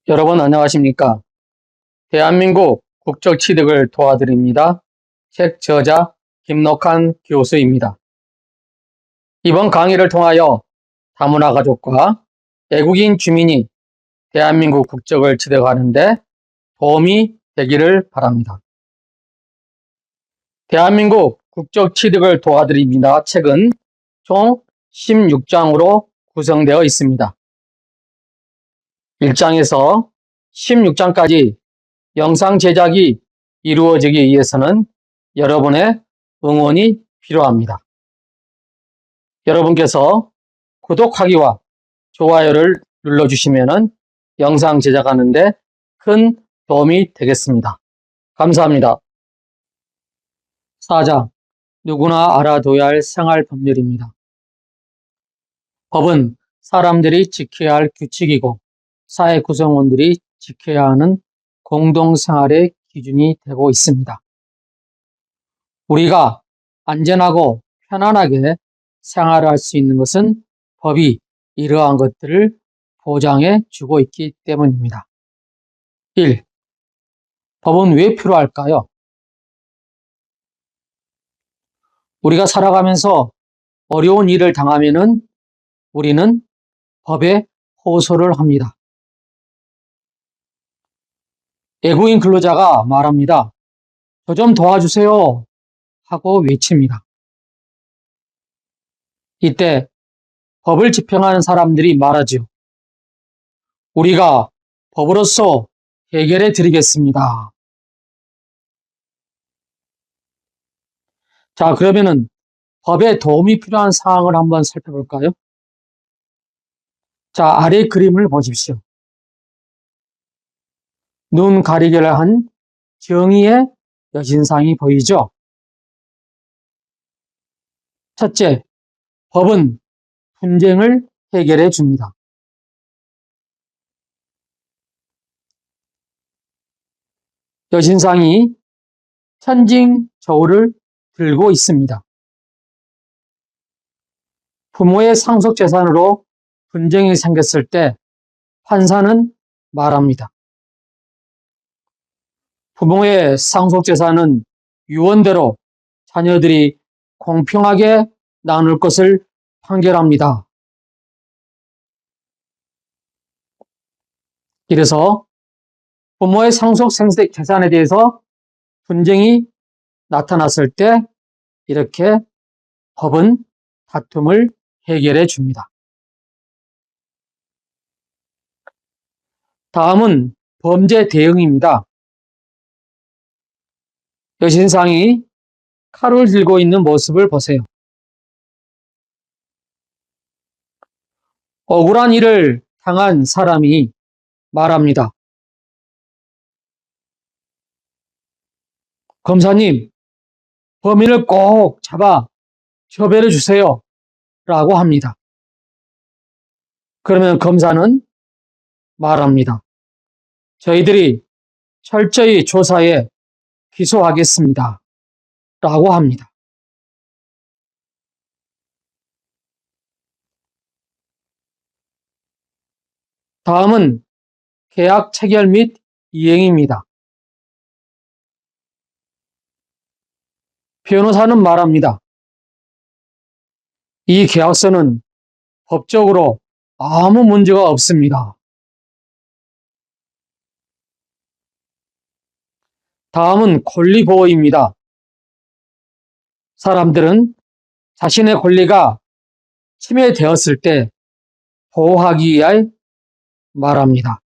여러분 안녕하십니까? 대한민국 국적 취득을 도와드립니다. 책 저자 김록한 교수입니다. 이번 강의를 통하여 다문화 가족과 외국인 주민이 대한민국 국적을 취득하는 데 도움이 되기를 바랍니다. 대한민국 국적 취득을 도와드립니다. 책은 총 16장으로 구성되어 있습니다. 1장에서 16장까지 영상 제작이 이루어지기 위해서는 여러분의 응원이 필요합니다. 여러분께서 구독하기와 좋아요를 눌러주시면 영상 제작하는 데 큰 도움이 되겠습니다. 감사합니다. 4장, 누구나 알아둬야 할 생활법률입니다. 법은 사람들이 지켜야 할 규칙이고 사회 구성원들이 지켜야 하는 공동생활의 기준이 되고 있습니다. 우리가 안전하고 편안하게 생활할 수 있는 것은 법이 이러한 것들을 보장해 주고 있기 때문입니다. 1. 법은 왜 필요할까요? 우리가 살아가면서 어려운 일을 당하면은 우리는 법에 호소를 합니다. 외국인 근로자가 말합니다. 저 좀 도와주세요 하고 외칩니다. 이때 법을 집행하는 사람들이 말하죠. 우리가 법으로서 해결해 드리겠습니다. 자, 그러면은 법에 도움이 필요한 사항을 한번 살펴볼까요? 자, 아래 그림을 보십시오. 눈 가리개를 한 정의의 여신상이 보이죠? 첫째, 법은 분쟁을 해결해 줍니다. 여신상이 천징 저울을 들고 있습니다. 부모의 상속재산으로 분쟁이 생겼을 때 판사는 말합니다. 부모의 상속재산은 유언대로 자녀들이 공평하게 나눌 것을 판결합니다. 이래서 부모의 상속재산에 대해서 분쟁이 나타났을 때 이렇게 법은 다툼을 해결해 줍니다. 다음은 범죄 대응입니다. 여신상이 칼을 들고 있는 모습을 보세요. 억울한 일을 당한 사람이 말합니다. 검사님, 범인을 꼭 잡아 처벌해 주세요 라고 합니다. 그러면 검사는 말합니다. 저희들이 철저히 조사해 기소하겠습니다 라고 합니다. 다음은 계약 체결 및 이행입니다. 변호사는 말합니다. 이 계약서는 법적으로 아무 문제가 없습니다. 다음은 권리보호입니다. 사람들은 자신의 권리가 침해되었을 때 보호하기 위하여 말합니다.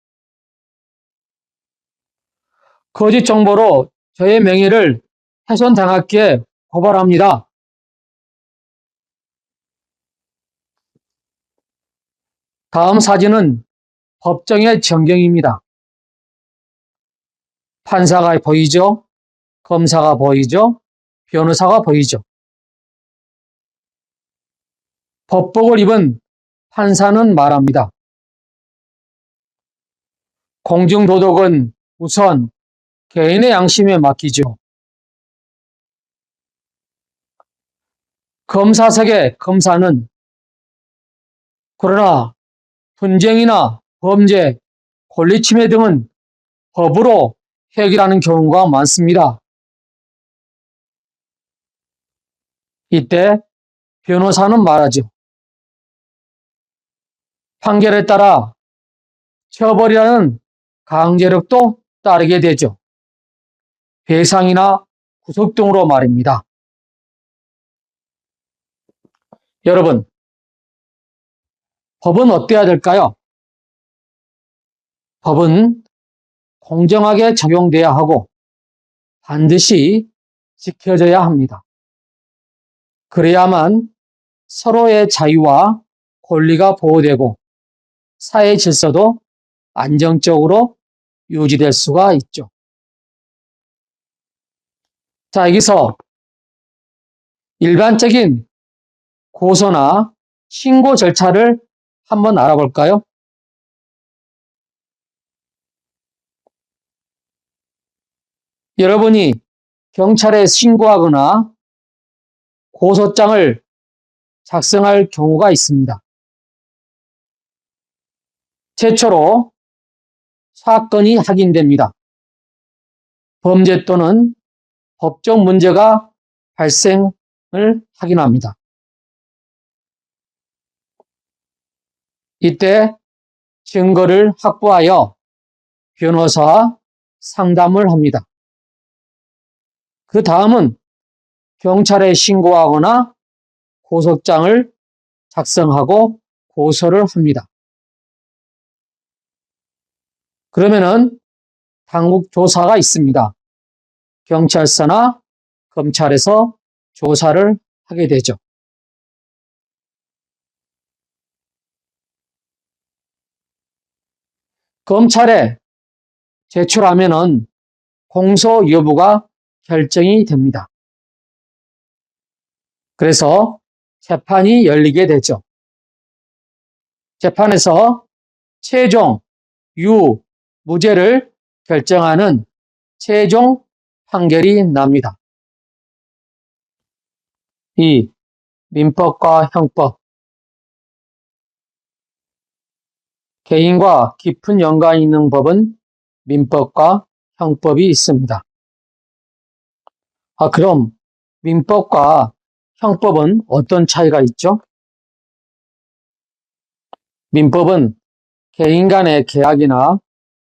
거짓 정보로 저의 명예를 훼손당했기에 고발합니다. 다음 사진은 법정의 전경입니다. 판사가 보이죠? 검사가 보이죠? 변호사가 보이죠? 법복을 입은 판사는 말합니다. 공중도덕은 우선 개인의 양심에 맡기죠. 검사석의 검사는 그러나 분쟁이나 범죄, 권리 침해 등은 법으로 해결하는 경우가 많습니다. 이때 변호사는 말하죠. 판결에 따라 처벌이라는 강제력도 따르게 되죠. 배상이나 구속 등으로 말입니다. 여러분, 법은 어때야 될까요? 법은 공정하게 적용돼야 하고 반드시 지켜져야 합니다. 그래야만 서로의 자유와 권리가 보호되고 사회 질서도 안정적으로 유지될 수가 있죠. 자, 여기서 일반적인 고소나 신고 절차를 한번 알아볼까요? 여러분이 경찰에 신고하거나 고소장을 작성할 경우가 있습니다. 최초로 사건이 확인됩니다. 범죄 또는 법적 문제가 발생을 확인합니다. 이때 증거를 확보하여 변호사와 상담을 합니다. 그 다음은 경찰에 신고하거나 고소장을 작성하고 고소를 합니다. 그러면은 당국 조사가 있습니다. 경찰서나 검찰에서 조사를 하게 되죠. 검찰에 제출하면은 공소 여부가 결정이 됩니다. 그래서 재판이 열리게 되죠. 재판에서 최종 무죄를 결정하는 최종 판결이 납니다. 이 민법과 형법, 개인과 깊은 연관이 있는 법은 민법과 형법이 있습니다. 그럼 민법과 형법은 어떤 차이가 있죠? 민법은 개인 간의 계약이나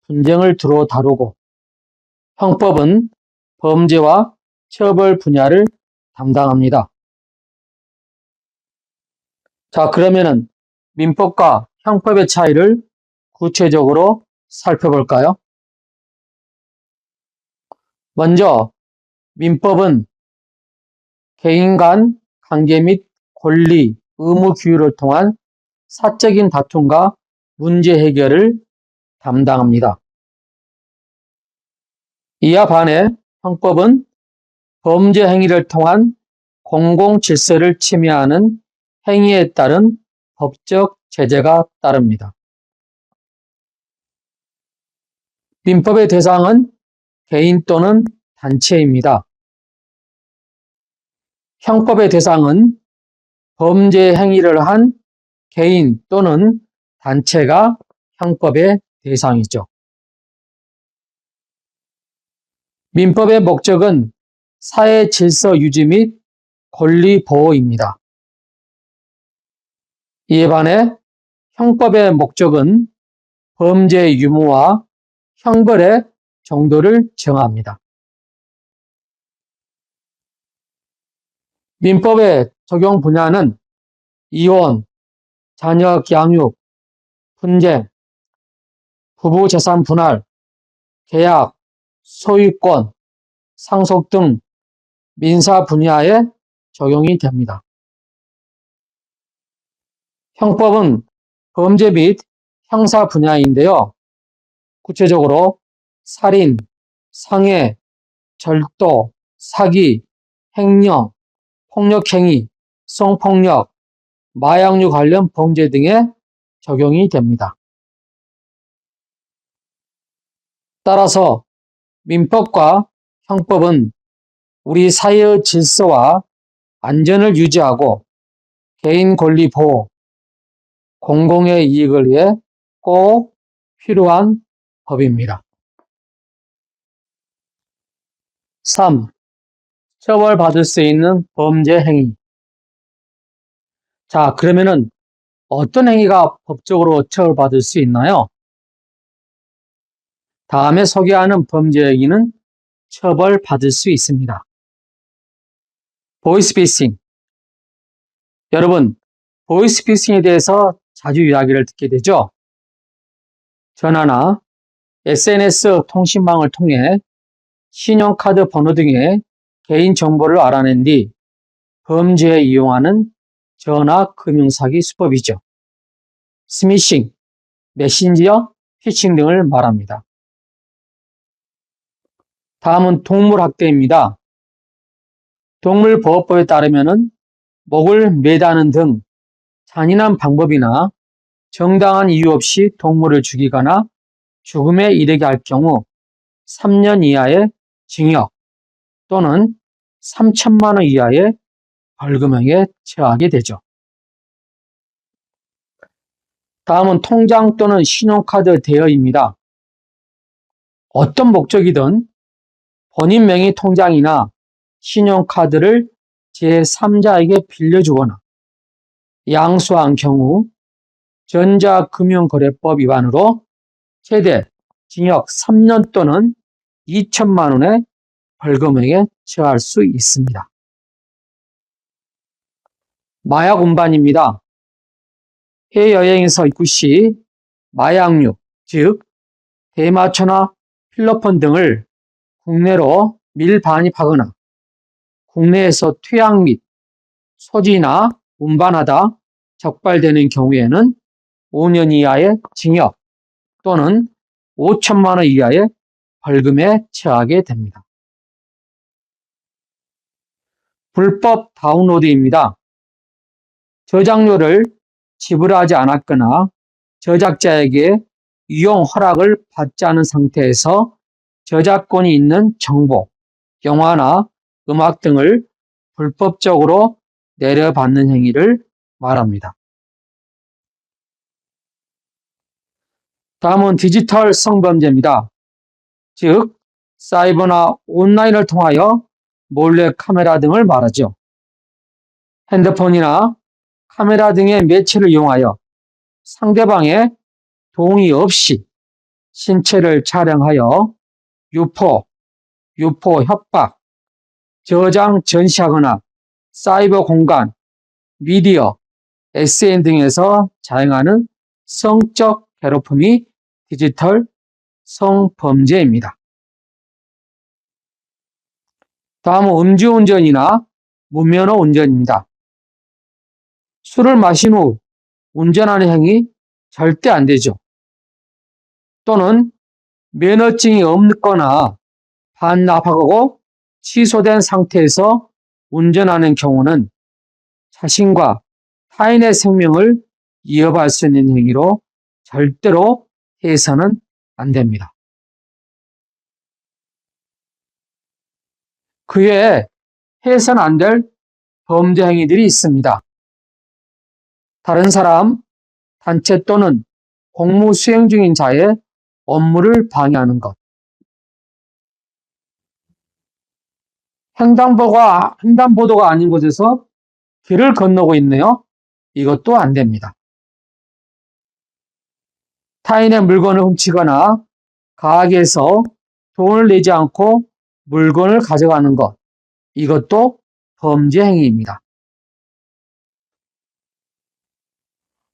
분쟁을 주로 다루고 형법은 범죄와 처벌 분야를 담당합니다. 자, 그러면은 민법과 형법의 차이를 구체적으로 살펴볼까요? 먼저 민법은 개인 간 관계 및 권리, 의무 규율을 통한 사적인 다툼과 문제 해결을 담당합니다. 이와 반해 형법은 범죄 행위를 통한 공공 질서를 침해하는 행위에 따른 법적 제재가 따릅니다. 민법의 대상은 개인 또는 단체입니다. 형법의 대상은 범죄 행위를 한 개인 또는 단체가 형법의 대상이죠. 민법의 목적은 사회 질서 유지 및 권리 보호입니다. 이에 반해 형법의 목적은 범죄 유무와 형벌의 정도를 정합니다. 민법의 적용 분야는 이혼, 자녀 양육, 분쟁, 부부 재산 분할, 계약, 소유권, 상속 등 민사 분야에 적용이 됩니다. 형법은 범죄 및 형사 분야인데요. 구체적으로 살인, 상해, 절도, 사기, 횡령, 폭력행위, 성폭력, 마약류 관련 범죄 등에 적용이 됩니다. 따라서 민법과 형법은 우리 사회의 질서와 안전을 유지하고 개인 권리 보호, 공공의 이익을 위해 꼭 필요한 법입니다. 3. 처벌받을 수 있는 범죄 행위. 자, 그러면은 어떤 행위가 법적으로 처벌받을 수 있나요? 다음에 소개하는 범죄 행위는 처벌받을 수 있습니다. 보이스피싱. 여러분, 보이스피싱에 대해서 자주 이야기를 듣게 되죠? 전화나 SNS 통신망을 통해 신용카드 번호 등의 개인정보를 알아낸 뒤 범죄에 이용하는 전화 금융사기 수법이죠. 스미싱, 메신저, 피싱 등을 말합니다. 다음은 동물학대입니다. 동물보호법에 따르면 목을 매다는 등 잔인한 방법이나 정당한 이유 없이 동물을 죽이거나 죽음에 이르게 할 경우 3년 이하의 징역 또는 3천만 원 이하의 벌금형에 처하게 되죠. 다음은 통장 또는 신용카드 대여입니다. 어떤 목적이든 본인 명의 통장이나 신용카드를 제3자에게 빌려주거나 양수한 경우 전자금융거래법 위반으로 최대 징역 3년 또는 2천만 원의 벌금형에 처할 수 있습니다. 마약 운반입니다. 해외여행에서 입국 시 마약류, 즉 대마초나 필로폰 등을 국내로 밀반입하거나 국내에서 투약 및 소지나 운반하다 적발되는 경우에는 5년 이하의 징역 또는 5천만 원 이하의 벌금에 처하게 됩니다. 불법 다운로드입니다. 저작료를 지불하지 않았거나 저작자에게 이용 허락을 받지 않은 상태에서 저작권이 있는 정보, 영화나 음악 등을 불법적으로 내려받는 행위를 말합니다. 다음은 디지털 성범죄입니다. 즉, 사이버나 온라인을 통하여 몰래 카메라 등을 말하죠. 핸드폰이나 카메라 등의 매체를 이용하여 상대방의 동의 없이 신체를 촬영하여 유포 협박, 저장, 전시하거나 사이버 공간, 미디어, SN 등에서 자행하는 성적 괴롭힘이 디지털 성범죄입니다. 다음은 음주운전이나 무면허 운전입니다. 술을 마신 후 운전하는 행위 절대 안 되죠. 또는 면허증이 없거나 반납하고 취소된 상태에서 운전하는 경우는 자신과 타인의 생명을 위협할 수 있는 행위로 절대로 해서는 안 됩니다. 그 외에 해서는 안 될 범죄 행위들이 있습니다. 다른 사람, 단체 또는 공무 수행 중인 자의 업무를 방해하는 것. 횡단보도가 아닌 곳에서 길을 건너고 있네요. 이것도 안 됩니다. 타인의 물건을 훔치거나 가게에서 돈을 내지 않고 물건을 가져가는 것. 이것도 범죄 행위입니다.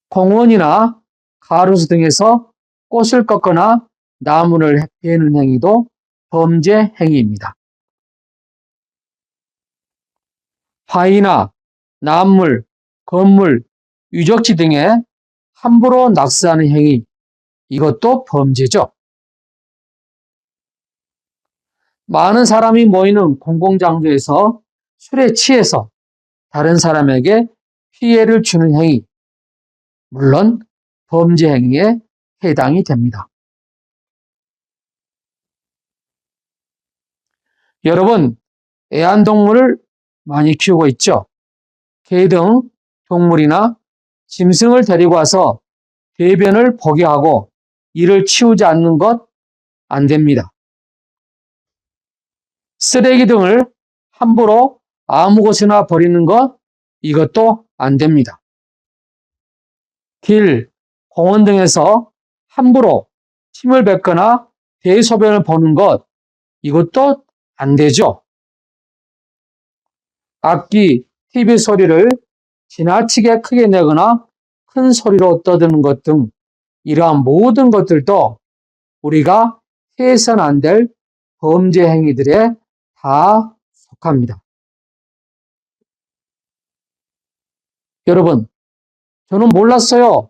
공원이나 가로수 등에서 꽃을 꺾거나 나무를 베는 행위도 범죄 행위입니다. 바위나 나물, 건물, 유적지 등에 함부로 낙서하는 행위, 이것도 범죄죠. 많은 사람이 모이는 공공장소에서 술에 취해서 다른 사람에게 피해를 주는 행위, 물론 범죄 행위에 해당이 됩니다. 여러분, 애완동물을 많이 키우고 있죠? 개 등 동물이나 짐승을 데리고 와서 대변을 보게 하고 이를 치우지 않는 것, 안 됩니다. 쓰레기 등을 함부로 아무 곳이나 버리는 것, 이것도 안 됩니다. 길, 공원 등에서 함부로 침을 뱉거나 대소변을 보는 것, 이것도 안 되죠. 악기, TV 소리를 지나치게 크게 내거나 큰 소리로 떠드는 것 등 이러한 모든 것들도 우리가 해서는 안 될 범죄 행위들에 다 속합니다. 여러분, 저는 몰랐어요.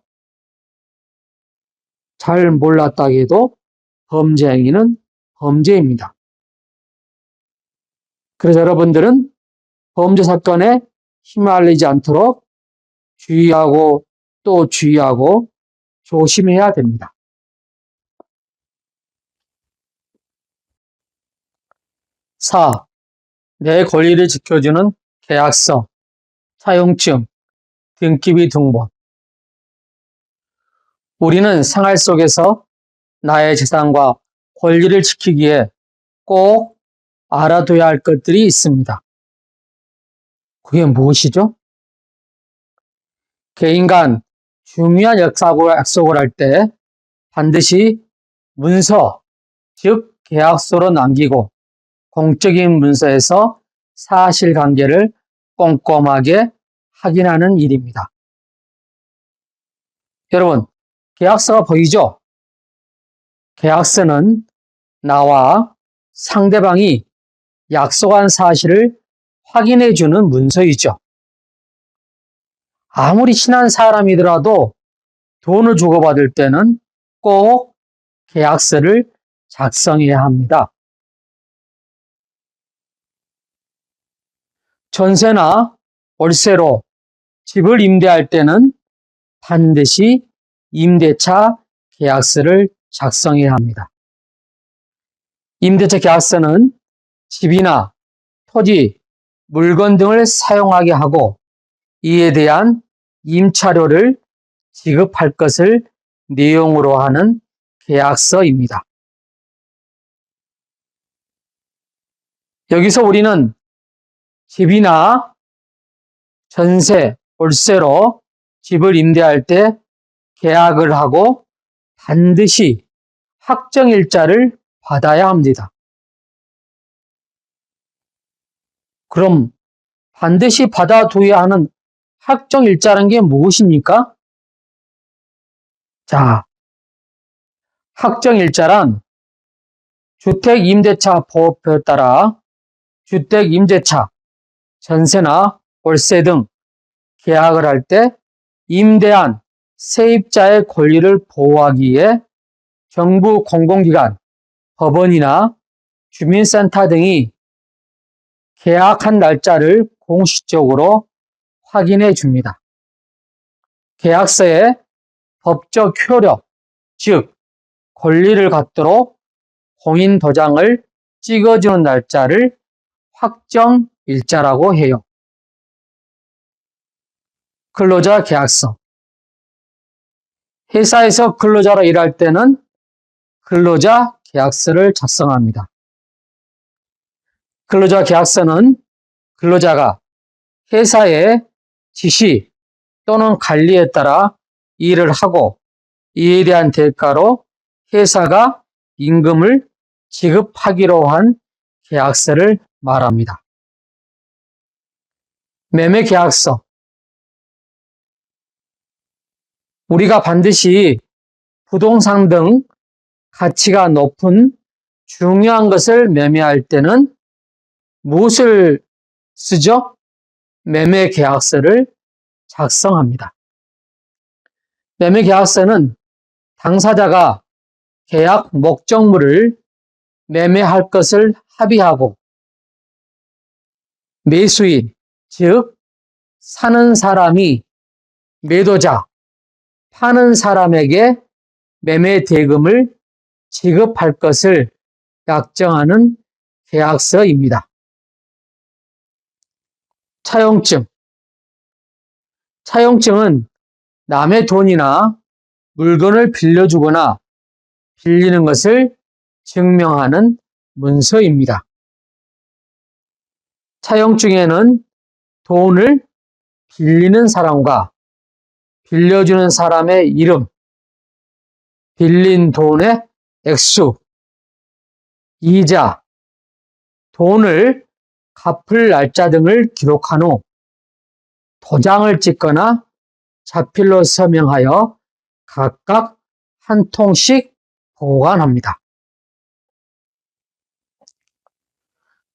잘 몰랐다고 해도 범죄 행위는 범죄입니다. 그래서 여러분들은 범죄 사건에 휘말리지 않도록 주의하고 또 주의하고 조심해야 됩니다. 4. 내 권리를 지켜주는 계약서, 차용증, 등기비 등본. 우리는 생활 속에서 나의 재산과 권리를 지키기에 꼭 알아둬야 할 것들이 있습니다. 그게 무엇이죠? 개인 간 중요한 약속을 할 때 반드시 문서, 즉 계약서로 남기고 공적인 문서에서 사실관계를 꼼꼼하게 확인하는 일입니다. 여러분, 계약서가 보이죠? 계약서는 나와 상대방이 약속한 사실을 확인해주는 문서이죠. 아무리 친한 사람이더라도 돈을 주고받을 때는 꼭 계약서를 작성해야 합니다. 전세나 월세로 집을 임대할 때는 반드시 임대차 계약서를 작성해야 합니다. 임대차 계약서는 집이나 토지, 물건 등을 사용하게 하고 이에 대한 임차료를 지급할 것을 내용으로 하는 계약서입니다. 여기서 우리는 집이나 전세, 월세로 집을 임대할 때 계약을 하고 반드시 확정일자를 받아야 합니다. 그럼 반드시 받아둬야 하는 확정일자라는 게 무엇입니까? 자, 확정일자란 주택임대차보호법에 따라 주택임대차, 전세나 월세 등 계약을 할 때 임대한 세입자의 권리를 보호하기 위해 정부 공공기관, 법원이나 주민센터 등이 계약한 날짜를 공식적으로 확인해 줍니다. 계약서에 법적 효력, 즉 권리를 갖도록 공인 도장을 찍어주는 날짜를 확정일자라고 해요. 근로자 계약서. 회사에서 근로자로 일할 때는 근로자 계약서를 작성합니다. 근로자 계약서는 근로자가 회사의 지시 또는 관리에 따라 일을 하고 이에 대한 대가로 회사가 임금을 지급하기로 한 계약서를 말합니다. 매매 계약서. 우리가 반드시 부동산 등 가치가 높은 중요한 것을 매매할 때는 무엇을 쓰죠? 매매 계약서를 작성합니다. 매매 계약서는 당사자가 계약 목적물을 매매할 것을 합의하고 매수인, 즉 사는 사람이 매도자, 파는 사람에게 매매 대금을 지급할 것을 약정하는 계약서입니다. 차용증. 차용증은 남의 돈이나 물건을 빌려주거나 빌리는 것을 증명하는 문서입니다. 차용 중에는 돈을 빌리는 사람과 빌려주는 사람의 이름, 빌린 돈의 액수, 이자, 돈을 갚을 날짜 등을 기록한 후 도장을 찍거나 자필로 서명하여 각각 한 통씩 보관합니다.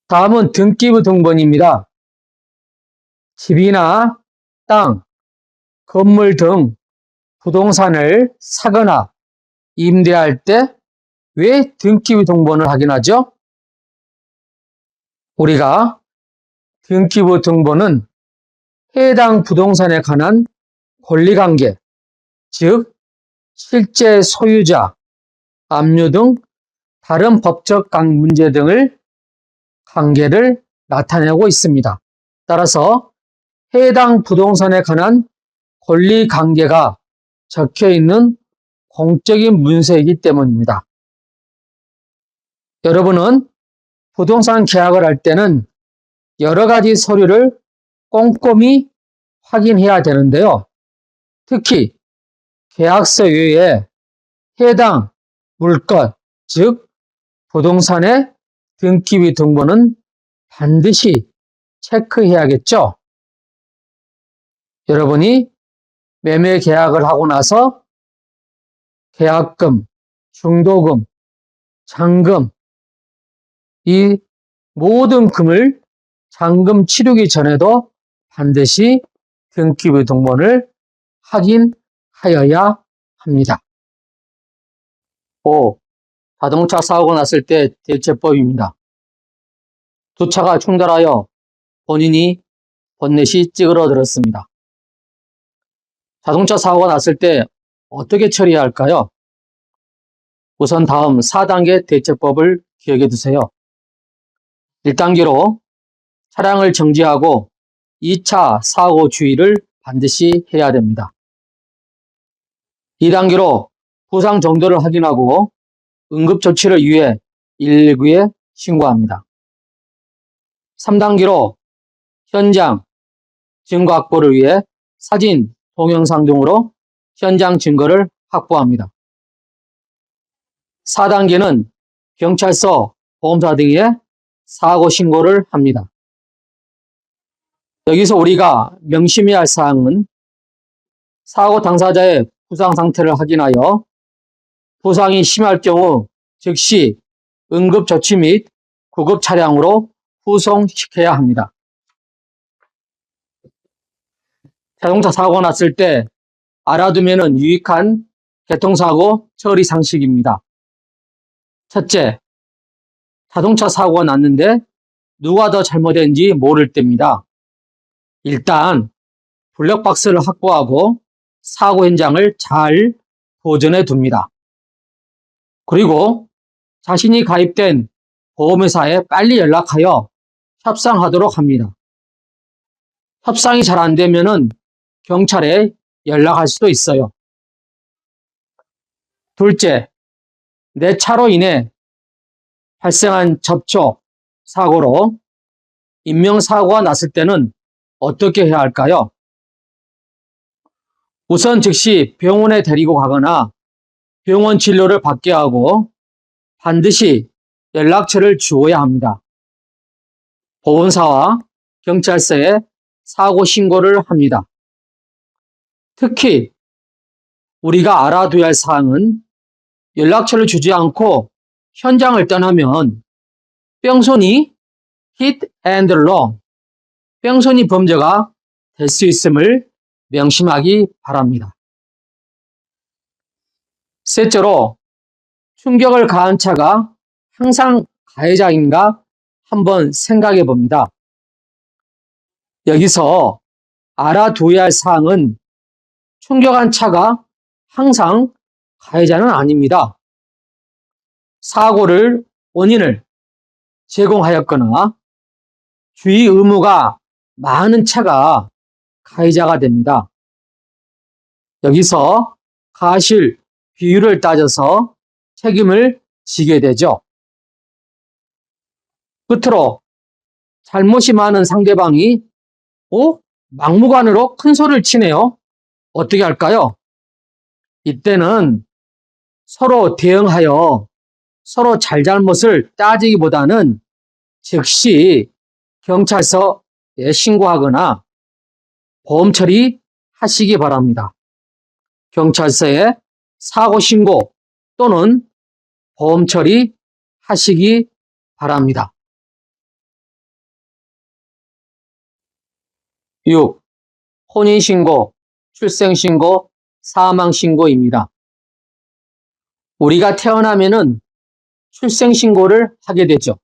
다음은 등기부 등본입니다. 집이나 땅, 건물 등 부동산을 사거나 임대할 때 왜 등기부 등본을 확인하죠? 우리가 등기부 등본은 해당 부동산에 관한 권리관계, 즉 실제 소유자, 압류 등 다른 법적 문제 등을 관계를 나타내고 있습니다. 따라서 해당 부동산에 관한 권리관계가 적혀있는 공적인 문서이기 때문입니다. 여러분은 부동산 계약을 할 때는 여러 가지 서류를 꼼꼼히 확인해야 되는데요. 특히 계약서 외에 해당 물건, 즉 부동산의 등기부 등본은 반드시 체크해야겠죠. 여러분이 매매 계약을 하고 나서 계약금, 중도금, 잔금, 이 모든 금을 잔금 치르기 전에도 반드시 등기부 등본을 확인하여야 합니다. 5. 자동차 사고가 났을 때 대처법입니다. 두 차가 충돌하여 본인이 본넷이 찌그러들었습니다. 자동차 사고가 났을 때 어떻게 처리해야 할까요? 우선 다음 4단계 대처법을 기억해 두세요. 1단계로 차량을 정지하고 2차 사고 주의를 반드시 해야 됩니다. 2단계로 부상 정도를 확인하고 응급조치를 위해 119에 신고합니다. 3단계로 현장 증거 확보를 위해 사진, 동영상 등으로 현장 증거를 확보합니다. 4단계는 경찰서, 보험사 등에 사고 신고를 합니다. 여기서 우리가 명심해야 할 사항은 사고 당사자의 부상 상태를 확인하여 부상이 심할 경우 즉시 응급조치 및 구급 차량으로 후송시켜야 합니다. 자동차 사고가 났을 때 알아두면 유익한 교통사고 처리 상식입니다. 첫째, 자동차 사고가 났는데 누가 더 잘못했는지 모를 때입니다. 일단 블랙박스를 확보하고 사고 현장을 잘 보존해 둡니다. 그리고 자신이 가입된 보험회사에 빨리 연락하여 협상하도록 합니다. 협상이 잘 안 되면 경찰에 연락할 수도 있어요. 둘째, 내 차로 인해 발생한 접촉 사고로 인명사고가 났을 때는 어떻게 해야 할까요? 우선 즉시 병원에 데리고 가거나 병원 진료를 받게 하고 반드시 연락처를 주어야 합니다. 보험사와 경찰서에 사고 신고를 합니다. 특히 우리가 알아둬야 할 사항은 연락처를 주지 않고 현장을 떠나면 뺑소니, hit and run, 뺑소니 범죄가 될 수 있음을 명심하기 바랍니다. 셋째로 충격을 가한 차가 항상 가해자인가 한번 생각해 봅니다. 여기서 알아둬야 할 사항은 충격한 차가 항상 가해자는 아닙니다. 사고를 원인을 제공하였거나 주의 의무가 많은 차가 가해자가 됩니다. 여기서 가실 비율을 따져서 책임을 지게 되죠. 끝으로 잘못이 많은 상대방이 막무가내로 큰 소리를 치네요. 어떻게 할까요? 이때는 서로 대응하여 서로 잘잘못을 따지기보다는 즉시 경찰서에 신고하거나 보험 처리하시기 바랍니다. 경찰서에 사고 신고 또는 보험 처리하시기 바랍니다. 6. 혼인신고, 출생신고, 사망신고입니다. 우리가 태어나면은 출생신고를 하게 되죠.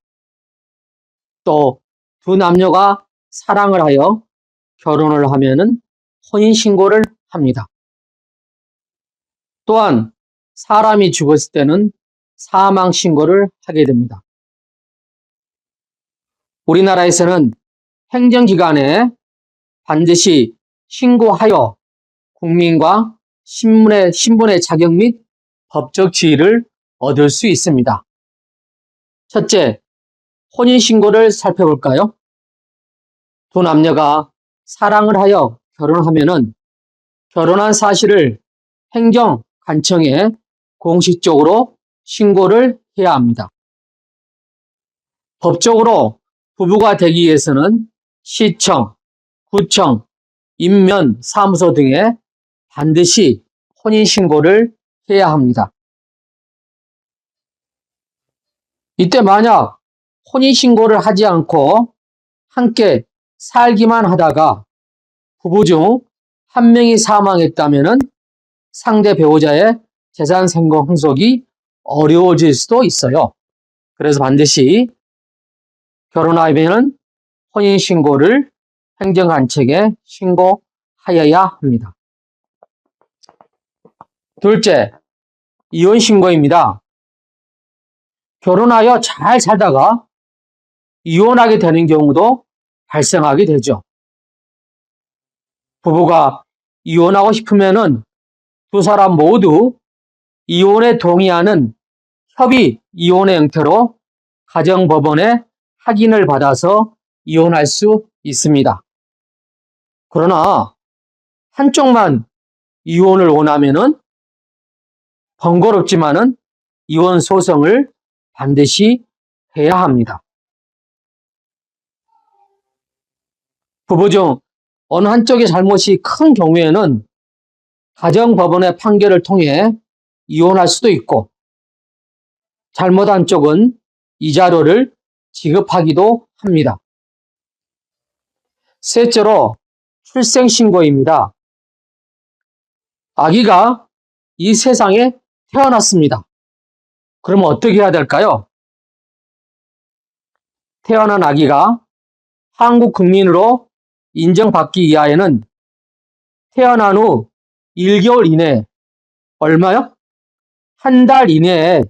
또 두 남녀가 사랑을 하여 결혼을 하면은 혼인신고를 합니다. 또한 사람이 죽었을 때는 사망신고를 하게 됩니다. 우리나라에서는 행정기관에 반드시 신고하여 국민과 신분의 자격 및 법적 지위를 얻을 수 있습니다. 첫째, 혼인신고를 살펴볼까요? 두 남녀가 사랑을 하여 결혼하면은 결혼한 사실을 행정관청에 공식적으로 신고를 해야 합니다. 법적으로 부부가 되기 위해서는 시청, 구청, 인면사무소 등에 반드시 혼인신고를 해야 합니다. 이때 만약 혼인신고를 하지 않고 함께 살기만 하다가 부부 중 한 명이 사망했다면 상대 배우자의 재산 상속이 어려워질 수도 있어요. 그래서 반드시 결혼하면 혼인신고를 행정관청에 신고하여야 합니다. 둘째, 이혼신고입니다. 결혼하여 잘 살다가 이혼하게 되는 경우도 발생하게 되죠. 부부가 이혼하고 싶으면은 두 사람 모두 이혼에 동의하는 협의 이혼의 형태로 가정법원에 확인을 받아서 이혼할 수 있습니다. 그러나 한쪽만 이혼을 원하면은 번거롭지만은 이혼 소송을 반드시 해야 합니다. 부부 중 어느 한쪽의 잘못이 큰 경우에는 가정법원의 판결을 통해 이혼할 수도 있고 잘못한 쪽은 이자료를 지급하기도 합니다. 셋째로 출생신고입니다. 아기가 이 세상에 태어났습니다. 그러면 어떻게 해야 될까요? 태어난 아기가 한국 국민으로 인정받기 위하여는 태어난 후 1개월 이내에 얼마요? 한 달 이내에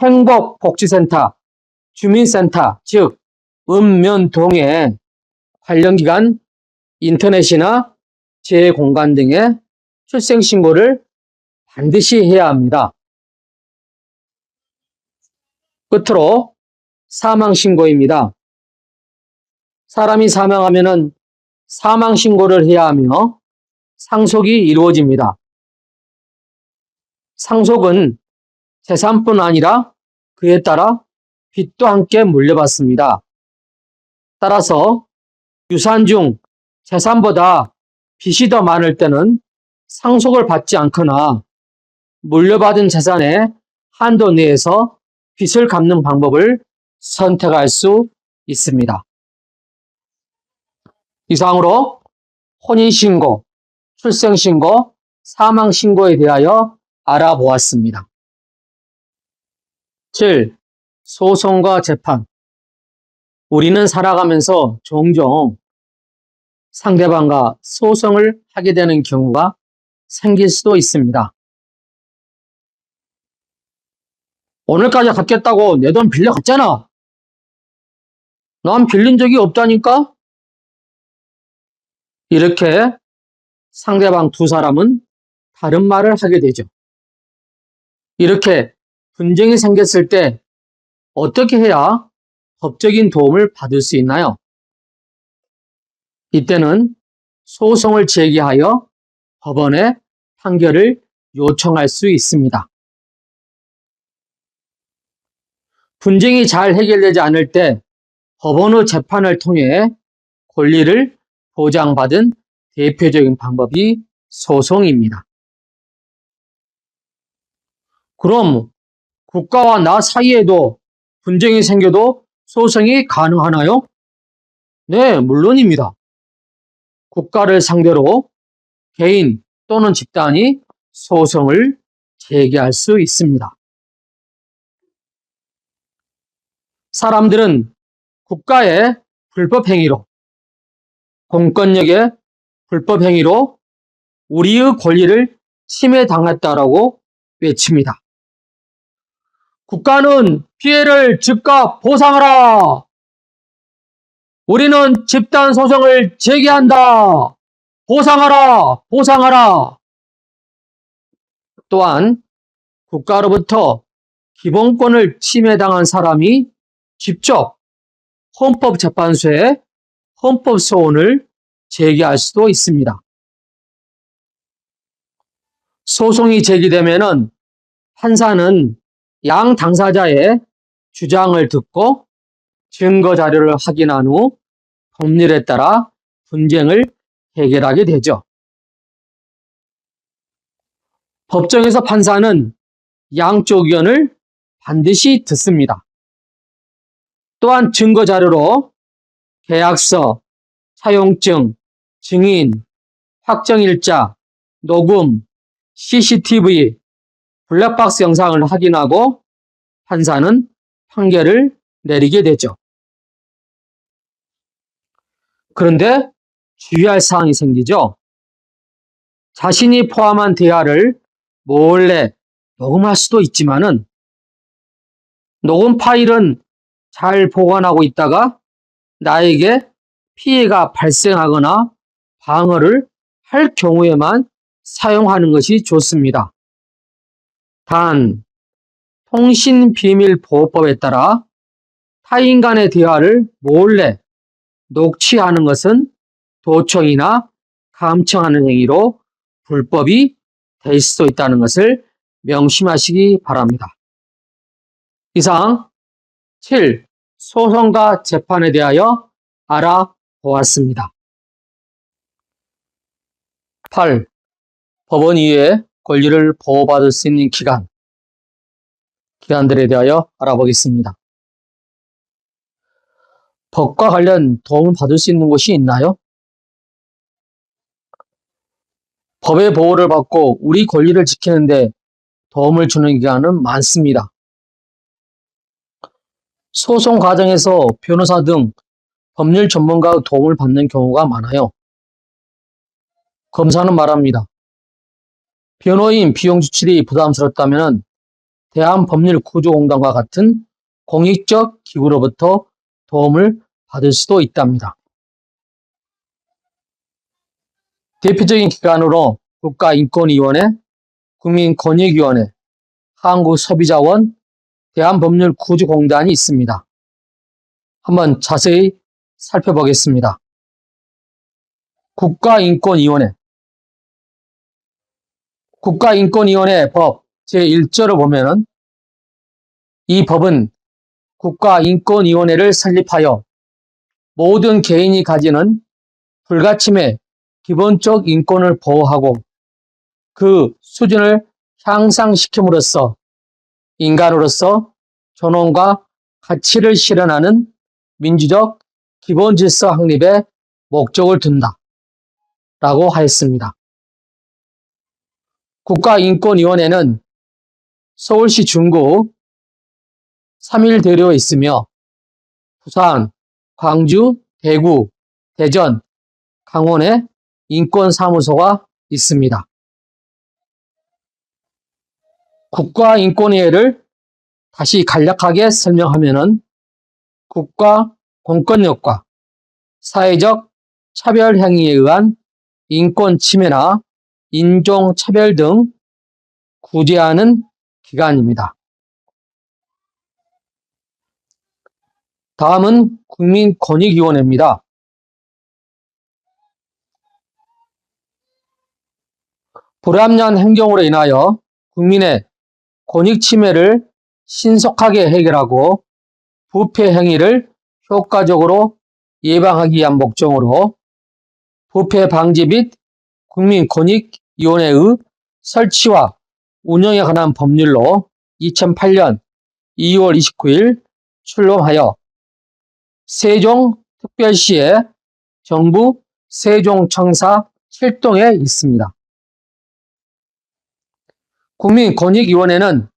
행복복지센터, 주민센터, 즉 읍면동에 관련 기관 인터넷이나 재공간 등의 출생신고를 반드시 해야 합니다. 끝으로 사망신고입니다. 사람이 사망하면은 사망신고를 해야 하며 상속이 이루어집니다. 상속은 재산뿐 아니라 그에 따라 빚도 함께 물려받습니다. 따라서 유산 중 재산보다 빚이 더 많을 때는 상속을 받지 않거나 물려받은 재산의 한도 내에서 빚을 갚는 방법을 선택할 수 있습니다. 이상으로 혼인신고, 출생신고, 사망신고에 대하여 알아보았습니다. 7. 소송과 재판. 우리는 살아가면서 종종 상대방과 소송을 하게 되는 경우가 생길 수도 있습니다. 오늘까지 갚겠다고 내 돈 빌려갔잖아. 난 빌린 적이 없다니까? 이렇게 상대방 두 사람은 다른 말을 하게 되죠. 이렇게 분쟁이 생겼을 때 어떻게 해야 법적인 도움을 받을 수 있나요? 이때는 소송을 제기하여 법원에 판결을 요청할 수 있습니다. 분쟁이 잘 해결되지 않을 때 법원의 재판을 통해 권리를 보장받은 대표적인 방법이 소송입니다. 그럼 국가와 나 사이에도 분쟁이 생겨도 소송이 가능하나요? 네, 물론입니다. 국가를 상대로 개인 또는 집단이 소송을 제기할 수 있습니다. 사람들은 국가의 불법 행위로, 공권력의 불법 행위로 우리의 권리를 침해당했다라고 외칩니다. 국가는 피해를 즉각 보상하라! 우리는 집단 소송을 제기한다! 보상하라! 보상하라! 또한 국가로부터 기본권을 침해당한 사람이 직접 헌법재판소에 헌법소원을 제기할 수도 있습니다. 소송이 제기되면 판사는 양 당사자의 주장을 듣고 증거 자료를 확인한 후 법률에 따라 분쟁을 해결하게 되죠. 법정에서 판사는 양쪽 의견을 반드시 듣습니다. 또한 증거 자료로 계약서, 차용증, 증인, 확정일자, 녹음, CCTV, 블랙박스 영상을 확인하고 판사는 판결을 내리게 되죠. 그런데 주의할 사항이 생기죠. 자신이 포함한 대화를 몰래 녹음할 수도 있지만은 녹음 파일은 잘 보관하고 있다가 나에게 피해가 발생하거나 방어를 할 경우에만 사용하는 것이 좋습니다. 단, 통신비밀보호법에 따라 타인 간의 대화를 몰래 녹취하는 것은 도청이나 감청하는 행위로 불법이 될 수도 있다는 것을 명심하시기 바랍니다. 이상 7. 소송과 재판에 대하여 알아보았습니다. 8. 법원 이외에 권리를 보호받을 수 있는 기관들에 대하여 알아보겠습니다. 법과 관련 도움을 받을 수 있는 곳이 있나요? 법의 보호를 받고 우리 권리를 지키는 데 도움을 주는 기관은 많습니다. 소송 과정에서 변호사 등 법률 전문가의 도움을 받는 경우가 많아요. 검사는 말합니다. 변호인 비용 지출이 부담스럽다면 대한법률구조공단과 같은 공익적 기구로부터 도움을 받을 수도 있답니다. 대표적인 기관으로 국가인권위원회, 국민권익위원회, 한국소비자원, 대한법률구조공단이 있습니다. 한번 자세히 살펴보겠습니다. 국가인권위원회. 국가인권위원회 법 제1조를 보면 이 법은 국가인권위원회를 설립하여 모든 개인이 가지는 불가침의 기본적 인권을 보호하고 그 수준을 향상시킴으로써 인간으로서 존엄과 가치를 실현하는 민주적 기본질서 확립에 목적을 둔다 라고 하였습니다. 국가인권위원회는 서울시 중구 3.1대로에 있으며 부산, 광주, 대구, 대전, 강원에 인권사무소가 있습니다. 국가인권위원회를 다시 간략하게 설명하면 국가 공권력과 사회적 차별 행위에 의한 인권 침해나 인종차별 등 구제하는 기관입니다. 다음은 국민권익위원회입니다. 불합리한 행정으로 인하여 국민의 권익 침해를 신속하게 해결하고 부패 행위를 효과적으로 예방하기 위한 목적으로 부패 방지 및 국민권익위원회의 설치와 운영에 관한 법률로 2008년 2월 29일 출범하여 세종특별시의 정부 세종청사 7동에 있습니다. 국민권익위원회는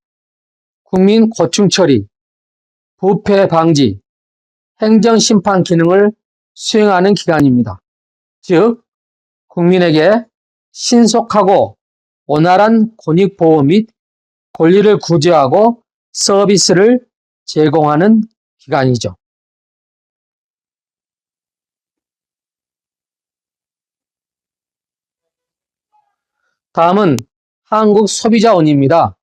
국민 고충 처리, 부패 방지, 행정심판 기능을 수행하는 기관입니다. 즉, 국민에게 신속하고 원활한 권익보호 및 권리를 구제하고 서비스를 제공하는 기관이죠. 다음은 한국소비자원입니다.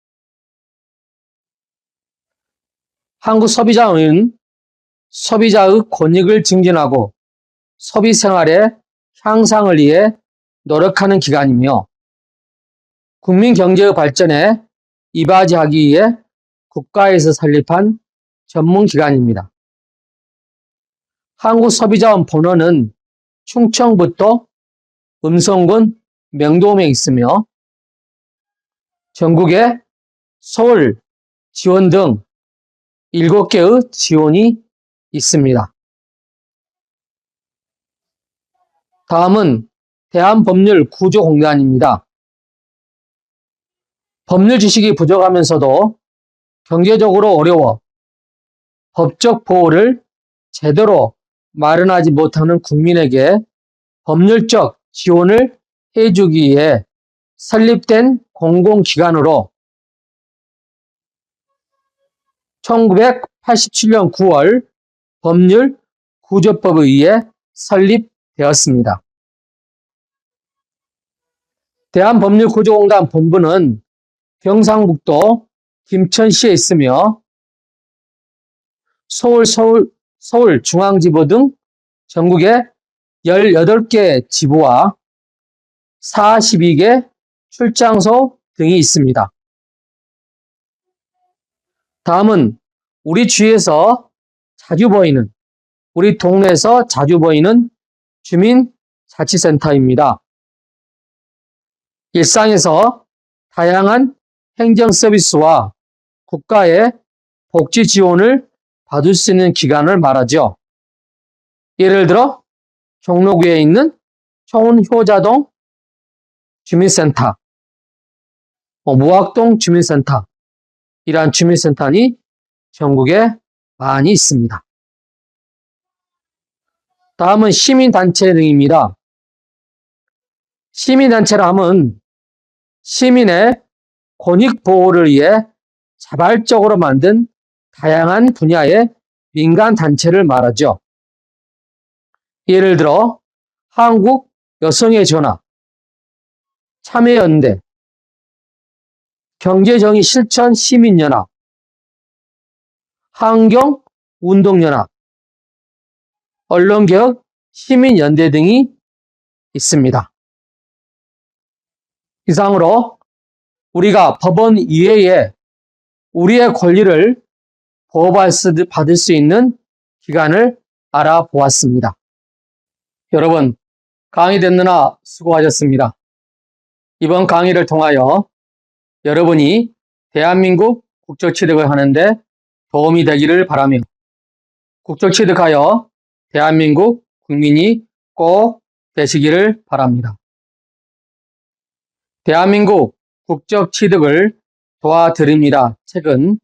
한국소비자원은 소비자의 권익을 증진하고 소비생활의 향상을 위해 노력하는 기관이며 국민경제의 발전에 이바지하기 위해 국가에서 설립한 전문기관입니다. 한국소비자원 본원은 충청북도 음성군 명동에 있으며 전국에 서울, 지원 등 7개의 지원이 있습니다. 다음은 대한법률구조공단입니다. 법률 지식이 부족하면서도 경제적으로 어려워 법적 보호를 제대로 마련하지 못하는 국민에게 법률적 지원을 해주기 위해 설립된 공공기관으로 1987년 9월 법률구조법에 의해 설립되었습니다. 대한법률구조공단 본부는 경상북도 김천시에 있으며 서울중앙지부 등 전국에 18개 지부와 42개 출장소 등이 있습니다. 다음은 우리 주위에서 자주 보이는, 우리 동네에서 자주 보이는 주민자치센터입니다. 일상에서 다양한 행정 서비스와 국가의 복지 지원을 받을 수 있는 기관을 말하죠. 예를 들어 종로구에 있는 초운효자동 주민센터, 무학동 주민센터, 이러한 주민센터는 전국에 많이 있습니다. 다음은 시민단체 등입니다. 시민단체라 함은 시민의 권익보호를 위해 자발적으로 만든 다양한 분야의 민간단체를 말하죠. 예를 들어 한국여성의 전화, 참여연대, 경제정의실천시민연합, 환경운동연합, 언론개혁 시민연대 등이 있습니다. 이상으로 우리가 법원 이외에 우리의 권리를 보호받을 수 있는 기관을 알아보았습니다. 여러분, 강의 듣느라 수고하셨습니다. 이번 강의를 통하여 여러분이 대한민국 국적취득을 하는데 도움이 되기를 바라며 국적취득하여 대한민국 국민이 꼭 되시기를 바랍니다. 대한민국 국적취득을 도와드립니다. 책은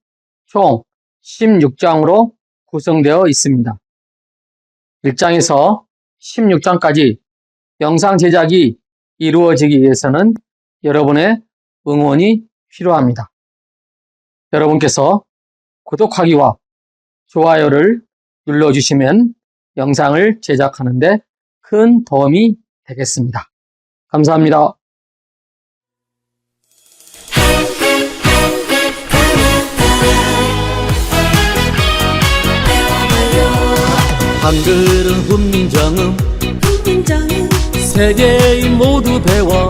총 16장으로 구성되어 있습니다. 1장에서 16장까지 영상 제작이 이루어지기 위해서는 여러분의 응원이 필요합니다. 여러분께서 구독하기와 좋아요를 눌러주시면 영상을 제작하는 데 큰 도움이 되겠습니다. 감사합니다. 배워봐요. 한글은 훈민정음 세계인 모두 배워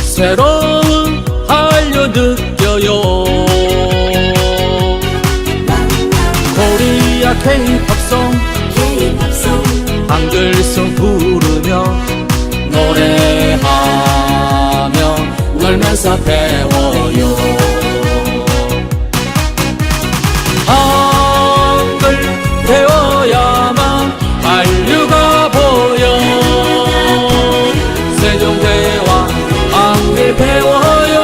새로운 한류 느껴요. 코리아 K-팝송 한글송 부르며 노래하며 놀면서 배워요. 한글 배워야만 한류가 보여. 세종대왕 한글 배워요.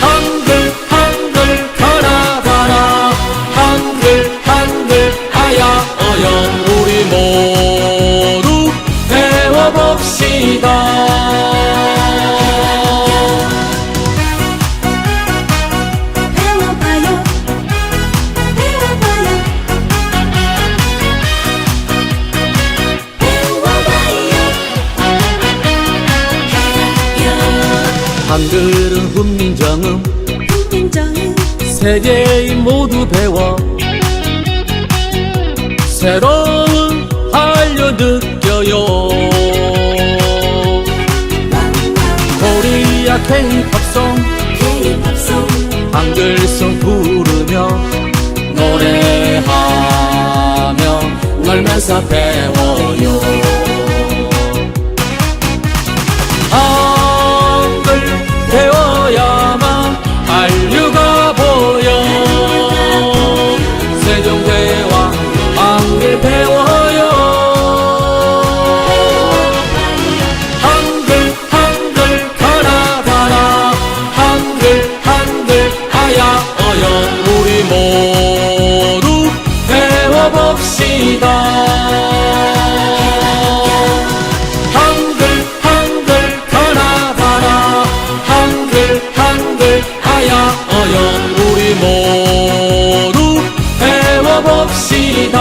한글 한글 가라 가라 한글 한글 아야 어영 우리 모두 배워봅시다. 한글은 훈민정음 세계인 모두 배워 새로운 한류 느껴요. 코리아 K-팝송 한글송 부르며 노래하며 놀면서 배워요. 한글 배워야만 한류가 보여. 세종대왕 한글 배워요. 한글 한글 가라 가라 한글 한글 아야 어영 우리 모두 배워봅시다. 어영 우리 모두 배워봅시다.